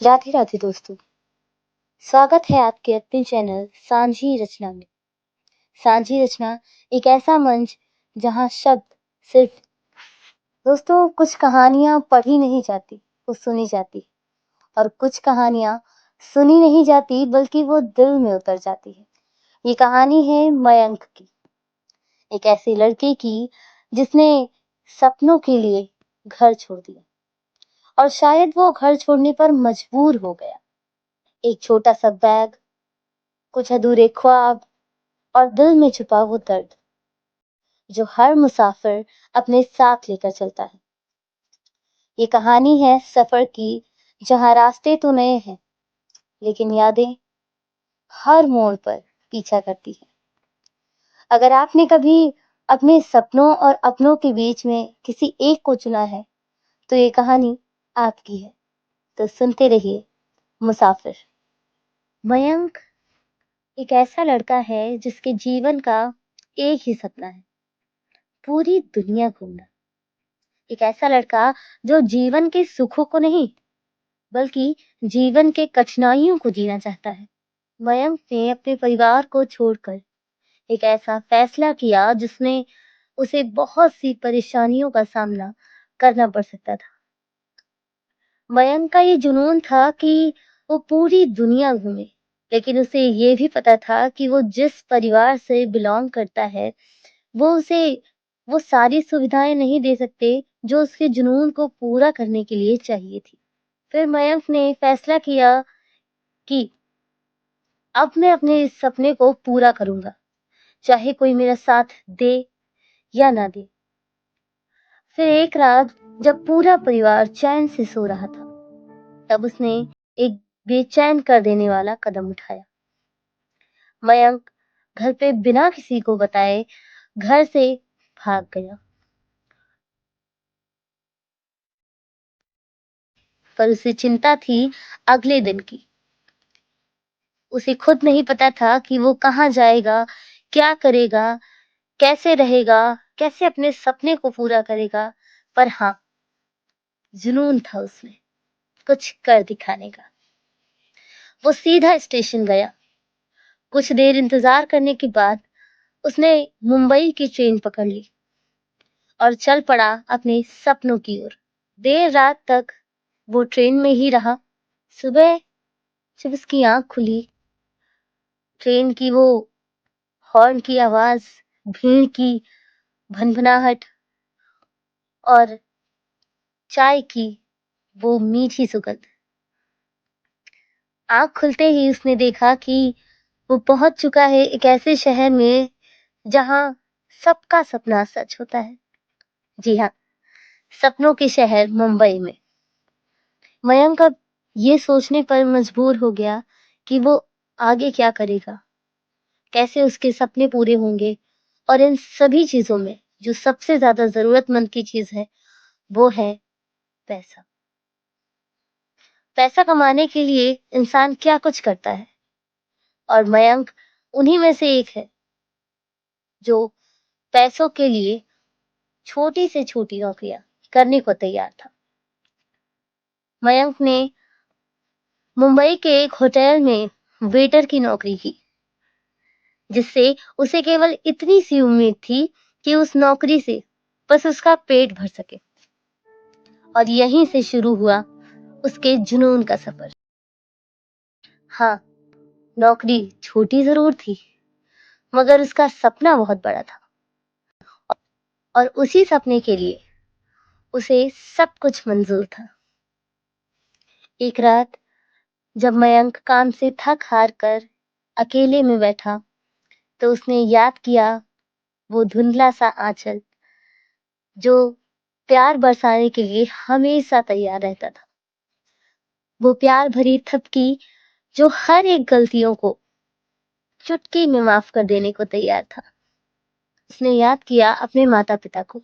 राधे राधे दोस्तों। स्वागत है आपके अपने चैनल सांझी रचना में। सांझी रचना एक ऐसा मंच जहां शब्द सिर्फ दोस्तों कुछ कहानियां पढ़ी नहीं जाती, वो सुनी जाती। और कुछ कहानियां सुनी नहीं जाती बल्कि वो दिल में उतर जाती है। ये कहानी है मयंक की, एक ऐसी लड़की की जिसने सपनों के लिए घर छोड़ दिया और शायद वो घर छोड़ने पर मजबूर हो गया। एक छोटा सा बैग, कुछ अधूरे ख्वाब और दिल में छुपा वो दर्द जो हर मुसाफिर अपने साथ लेकर चलता है। ये कहानी है सफर की, जहां रास्ते तो नए हैं लेकिन यादें हर मोड़ पर पीछा करती है। अगर आपने कभी अपने सपनों और अपनों के बीच में किसी एक को चुना है तो ये कहानी आपकी है। तो सुनते रहिए मुसाफिर। मयंक एक ऐसा लड़का है जिसके जीवन का एक ही सपना है, पूरी दुनिया घूमना। एक ऐसा लड़का जो जीवन के सुखों को नहीं बल्कि जीवन के कठिनाइयों को जीना चाहता है। मयंक ने अपने परिवार को छोड़कर एक ऐसा फैसला किया जिसमें उसे बहुत सी परेशानियों का सामना करना पड़ सकता था। मयंक का ये जुनून था कि वो पूरी दुनिया घूमे, लेकिन उसे ये भी पता था कि वो जिस परिवार से बिलोंग करता है वो उसे वो सारी सुविधाएं नहीं दे सकते जो उसके जुनून को पूरा करने के लिए चाहिए थी। फिर मयंक ने फैसला किया कि अब मैं अपने इस सपने को पूरा करूंगा, चाहे कोई मेरा साथ दे या ना दे। फिर एक रात जब पूरा परिवार चैन से सो रहा था, तब उसने एक बेचैन कर देने वाला कदम उठाया। मयंक घर पे बिना किसी को बताए घर से भाग गया। पर उसे चिंता थी अगले दिन की। उसे खुद नहीं पता था कि वो कहाँ जाएगा, क्या करेगा, कैसे रहेगा, कैसे अपने सपने को पूरा करेगा। पर हाँ, जुनून था उसमें कुछ कर दिखाने का। वो सीधा स्टेशन गया। कुछ देर इंतजार करने के बाद उसने मुंबई की ट्रेन पकड़ ली और चल पड़ा अपने सपनों की ओर। देर रात तक वो ट्रेन में ही रहा। सुबह जब उसकी आंख खुली, ट्रेन की वो हॉर्न की आवाज, भीड़ की भनभनाहट और चाय की वो मीठी सुगंध। आंख खुलते ही उसने देखा कि वो पहुंच चुका है एक ऐसे शहर में जहां सबका सपना सच होता है। जी हाँ, सपनों के शहर मुंबई में। मयंक अब ये सोचने पर मजबूर हो गया कि वो आगे क्या करेगा, कैसे उसके सपने पूरे होंगे। और इन सभी चीजों में जो सबसे ज्यादा जरूरतमंद की चीज है वो है पैसा। पैसा कमाने के लिए इंसान क्या कुछ करता है, और मयंक उन्हीं में से एक है जो पैसों के लिए छोटी से छोटी नौकरियां करने को तैयार था। मयंक ने मुंबई के एक होटल में वेटर की नौकरी की, जिससे उसे केवल इतनी सी उम्मीद थी कि उस नौकरी से बस उसका पेट भर सके। और यहीं से शुरू हुआ उसके जुनून का सफर। हाँ, नौकरी छोटी जरूर थी, मगर उसका सपना बहुत बड़ा था और उसी सपने के लिए उसे सब कुछ मंजूर था। एक रात जब मयंक काम से थक हार कर अकेले में बैठा, तो उसने याद किया वो धुंधला सा आंचल जो प्यार बरसाने के लिए हमेशा तैयार रहता था। वो प्यार भरी थपकी जो हर एक गलतियों को चुटकी में माफ कर देने को तैयार था। उसने याद किया अपने माता पिता को।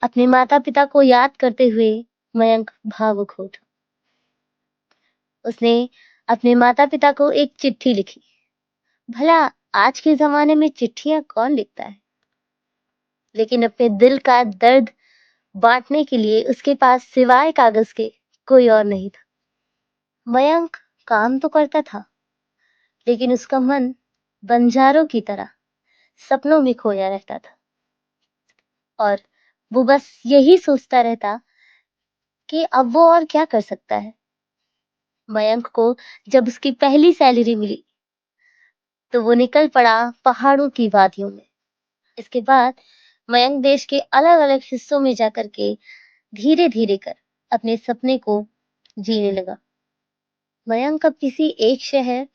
अपने माता पिता को याद करते हुए मयंक भावुक हो उठा। उसने अपने माता पिता को एक चिट्ठी लिखी। भला आज के जमाने में चिट्ठियां कौन लिखता है, लेकिन अपने दिल का दर्द बांटने के लिए उसके पास सिवाय कागज के कोई और नहीं था। मयंक काम तो करता था, लेकिन उसका मन बंजारों की तरह सपनों में खोया रहता था और वो बस यही सोचता रहता कि अब वो और क्या कर सकता है। मयंक को जब उसकी पहली सैलरी मिली, तो वो निकल पड़ा पहाड़ों की वादियों में। इसके बाद मयंक देश के अलग-अलग हिस्सों में जाकर के धीरे-धीरे कर अपने सपने को जीने लगा। मयंक अब किसी एक शहर,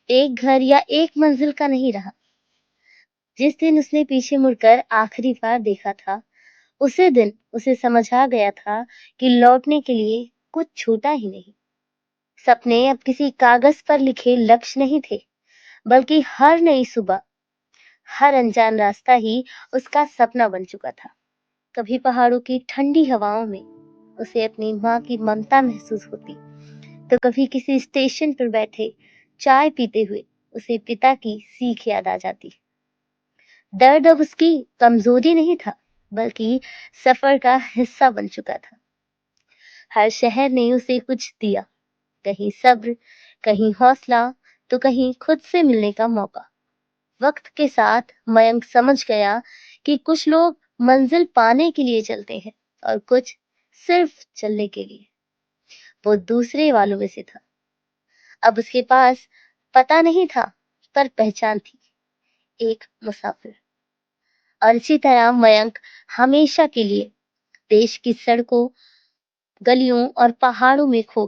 एक घर या एक मंजिल का नहीं रहा। जिस दिन उसने पीछे मुड़कर आखिरी बार देखा था, उसी दिन उसे समझ आ गया था कि लौटने के लिए कुछ छूटा ही नहीं। सपने अब किसी कागज पर लिखे लक्ष्य नहीं थे, बल्कि हर नई सुबह, हर अनजान रास्ता ही उसका सपना बन चुका था। कभी पहाड़ों की ठंडी हवाओं में उसे अपनी माँ की ममता महसूस होती, तो कभी किसी स्टेशन पर बैठे चाय पीते हुए उसे पिता की सीख याद आ जाती। दर्द अब उसकी कमजोरी नहीं था, बल्कि सफर का हिस्सा बन चुका था। हर शहर ने उसे कुछ दिया, कहीं सब्र, कहीं हौसला, तो कहीं खुद से मिलने का मौका। वक्त के साथ मयंक समझ गया कि कुछ लोग मंजिल पाने के लिए चलते हैं और कुछ सिर्फ चलने के लिए। वो दूसरे वालों में से था। अब उसके पास पता नहीं था, पर पहचान थी, एक मुसाफिर। और इसी तरह मयंक हमेशा के लिए देश की सड़कों, गलियों और पहाड़ों में खो